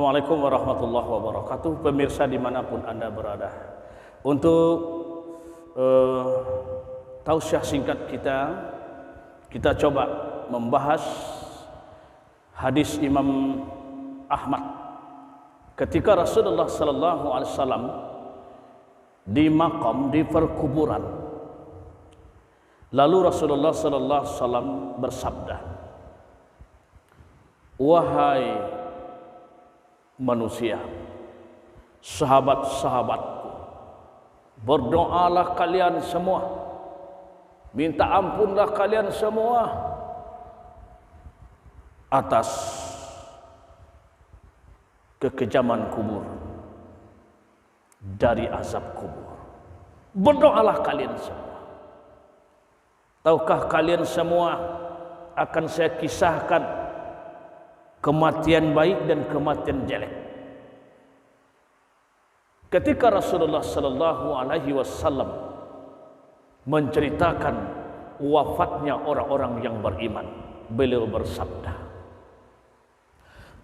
Assalamualaikum warahmatullahi wabarakatuh. Pemirsa dimanapun Anda berada, untuk tausiah singkat kita coba membahas hadis Imam Ahmad ketika Rasulullah sallallahu alaihi wasallam di makam, di perkuburan. Lalu Rasulullah sallallahu alaihi wasallam bersabda, "Wahai manusia, sahabat-sahabatku, berdoalah kalian semua, minta ampunlah kalian semua atas kekejaman kubur, dari azab kubur. Berdoalah kalian semua. Tahukah kalian semua akan saya kisahkan kematian baik dan kematian jelek. Ketika Rasulullah sallallahu alaihi wasallam menceritakan wafatnya orang-orang yang beriman, beliau bersabda,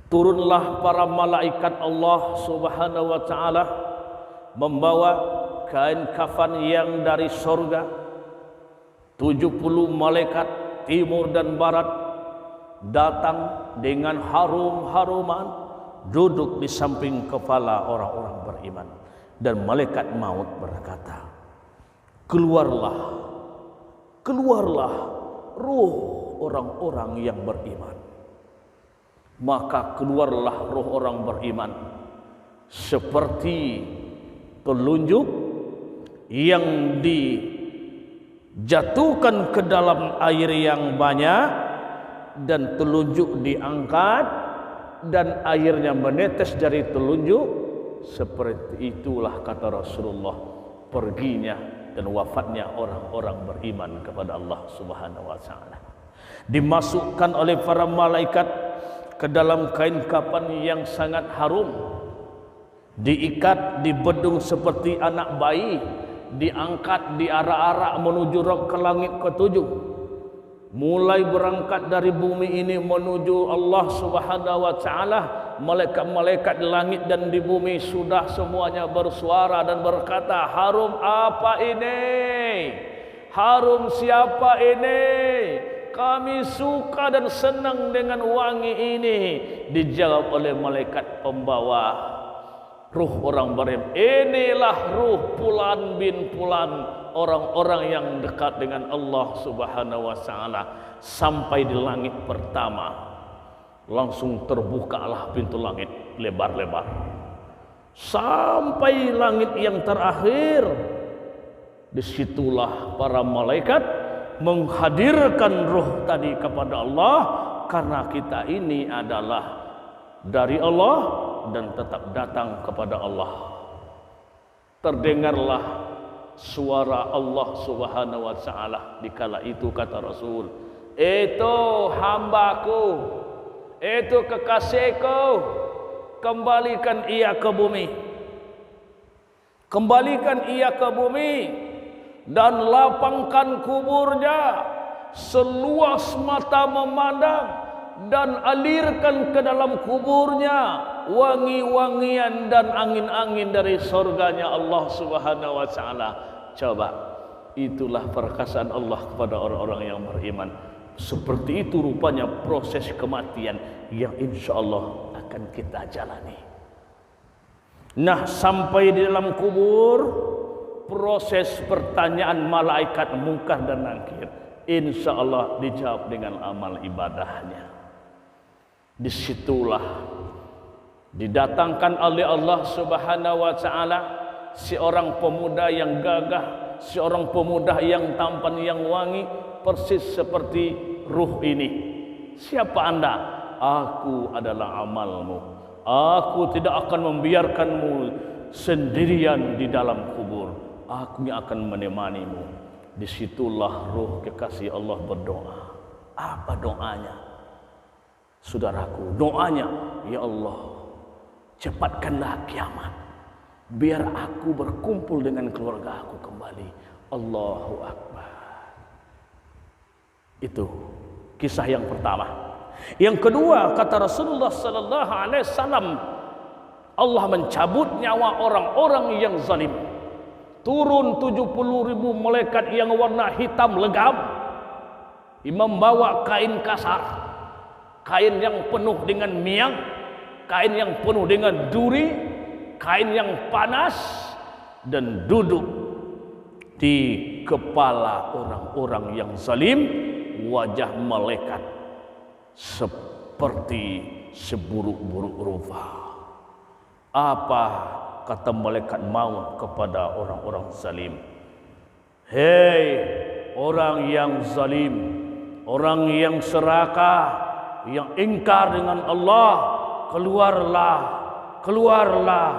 turunlah para malaikat Allah Subhanahu wa taala membawa kain kafan yang dari surga. 70 malaikat timur dan barat datang dengan harum-haruman, duduk di samping kepala orang-orang beriman, dan malaikat maut berkata, keluarlah ruh orang-orang yang beriman. Maka keluarlah ruh orang beriman seperti telunjuk yang dijatuhkan ke dalam air yang banyak, dan telunjuk diangkat dan airnya menetes dari telunjuk. Seperti itulah, kata Rasulullah, perginya dan wafatnya orang-orang beriman kepada Allah Subhanahu wa taala. Dimasukkan oleh para malaikat ke dalam kain kafan yang sangat harum, diikat, dibedung seperti anak bayi, diangkat, diarak-arak menuju ke langit ketujuh. Mulai berangkat dari bumi ini menuju Allah Subhanahu wa taala, malaikat-malaikat di langit dan di bumi sudah semuanya bersuara dan berkata, harum apa ini? Harum siapa ini? Kami suka dan senang dengan wangi ini. Dijawab oleh malaikat pembawa ruh orang beriman, inilah ruh Fulan bin Fulan, orang-orang yang dekat dengan Allah Subhanahu wa taala. Sampai di langit pertama, langsung terbukalah pintu langit lebar-lebar. Sampai langit yang terakhir, disitulah para malaikat menghadirkan ruh tadi kepada Allah, karena kita ini adalah dari Allah dan tetap datang kepada Allah. Terdengarlah suara Allah Subhanahu wa taala dikala itu, kata Rasul, itu hambaku, itu kekasihku, kembalikan ia ke bumi, kembalikan ia ke bumi, dan lapangkan kuburnya seluas mata memandang, dan alirkan ke dalam kuburnya wangi-wangian dan angin-angin dari surganya Allah Subhanahu wa taala. Coba, itulah perkasaan Allah kepada orang-orang yang beriman. Seperti itu rupanya proses kematian yang insya Allah akan kita jalani. Nah, sampai di dalam kubur, proses pertanyaan malaikat Munkar dan Nakir insya Allah dijawab dengan amal ibadahnya. Disitulah didatangkan oleh Allah Subhanahu wa taala seorang pemuda yang gagah, seorang pemuda yang tampan, yang wangi, persis seperti ruh ini. Siapa Anda? Aku adalah amalmu. Aku tidak akan membiarkanmu sendirian di dalam kubur. Aku yang akan menemanimu. Disitulah ruh kekasih Allah berdoa. Apa doanya? Saudaraku, doanya, ya Allah, cepatkanlah kiamat, biar aku berkumpul dengan keluarga aku kembali. Allahu Akbar. Itu kisah yang pertama. Yang kedua, kata Rasulullah sallallahu alaihi wasallam, Allah mencabut nyawa orang-orang yang zalim. Turun 70.000 malaikat yang warna hitam legam. Imam bawa kain kasar, kain yang penuh dengan miang, kain yang penuh dengan duri, kain yang panas, dan duduk di kepala orang-orang yang zalim. Wajah malaikat seperti seburuk-buruk rupa. Apa kata malaikat maut kepada orang-orang zalim? Hei orang yang zalim, orang yang serakah, yang ingkar dengan Allah, keluarlah, keluarlah.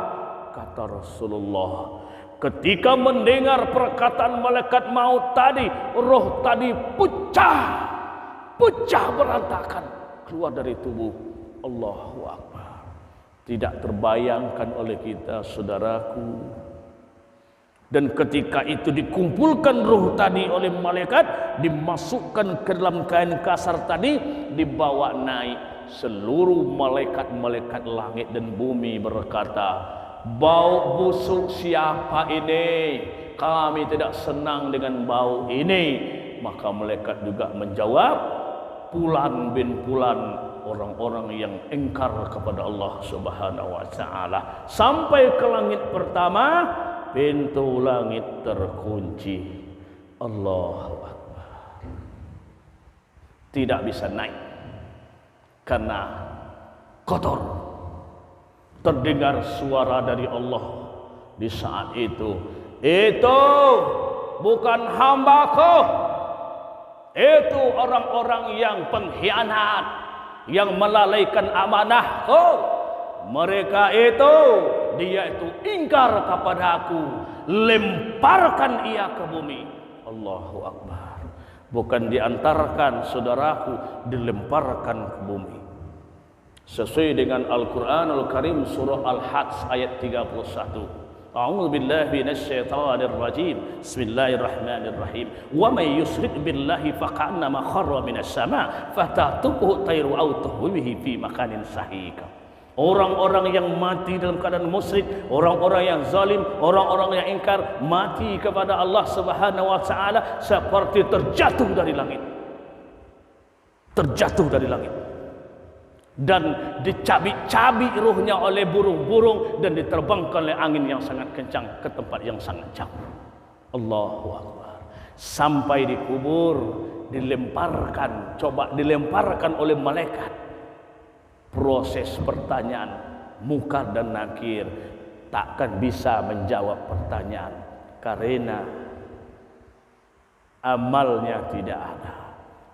Kata Rasulullah, ketika mendengar perkataan malaikat maut tadi, roh tadi pecah berantakan keluar dari tubuh. Allahu Akbar. Tidak terbayangkan oleh kita, saudaraku. Dan ketika itu dikumpulkan roh tadi oleh malaikat, dimasukkan ke dalam kain kasar tadi, dibawa naik. Seluruh malaikat-malaikat langit dan bumi berkata, bau busuk siapa ini? Kami tidak senang dengan bau ini. Maka malaikat juga menjawab, Fulan bin Fulan, orang-orang yang ingkar kepada Allah Subhanahu wa taala. Sampai ke langit pertama, pintu langit terkunci. Allahu Akbar. Tidak bisa naik karena kotor. Terdengar suara dari Allah di saat itu bukan hambaku, itu orang-orang yang pengkhianat, yang melalaikan amanahku. Mereka dia itu ingkar kepada aku, lemparkan ia ke bumi. Allahu Akbar. Bukan diantarkan, saudaraku, dilemparkan ke bumi. Sesuai dengan Al-Quranul Karim surah Al-Hajj ayat 31. A'udzu billahi minasyaitonir rajim. Bismillahirrahmanirrahim. Wa may yusyrik billahi faqannama kharra minas sama' fatatuhu tayru aw tuhwihi fi makanin sahih. Orang-orang yang mati dalam keadaan musyrik, orang-orang yang zalim, orang-orang yang ingkar, mati kepada Allah Subhanahu wa taala seperti terjatuh dari langit. Terjatuh dari langit. Dan dicabik-cabik ruhnya oleh burung-burung dan diterbangkan oleh angin yang sangat kencang ke tempat yang sangat jauh. Allahu Akbar. Sampai dikubur, dilemparkan oleh malaikat. Proses pertanyaan Munkar dan Nakir takkan bisa menjawab pertanyaan karena amalnya tidak ada.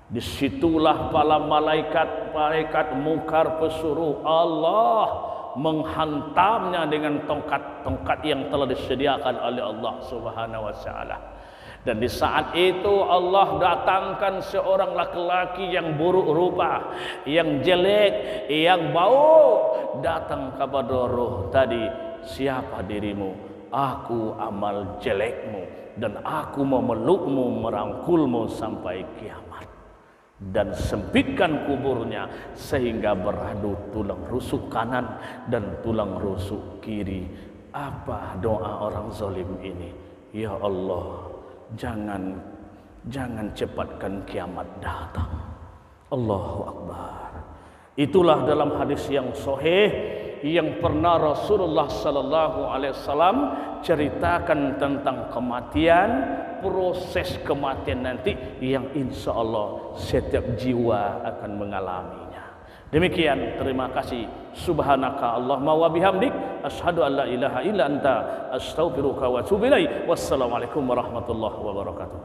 Disitulah para malaikat mungkar pesuruh Allah menghantamnya dengan tongkat-tongkat yang telah disediakan oleh Allah Subhanahu wa taala. Dan di saat itu Allah datangkan seorang laki-laki yang buruk rupa, yang jelek, yang bau, datang kepada roh tadi. Siapa dirimu? Aku amal jelekmu, dan aku memelukmu, merangkulmu sampai kiamat. Dan sempitkan kuburnya sehingga beradu tulang rusuk kanan dan tulang rusuk kiri. Apa doa orang zalim ini? Ya Allah, jangan cepatkan kiamat datang. Allahu Akbar. Itulah dalam hadis yang sahih yang pernah Rasulullah sallallahu alaihi wasallam ceritakan tentang kematian, proses kematian nanti yang insya Allah setiap jiwa akan mengalaminya. Demikian, terima kasih. Subhanaka Allahumma wa bihamdik, asyhadu an la ilaha illa anta, astaghfiruka wa atubu ilaik. Wassalamualaikum warahmatullahi wabarakatuh.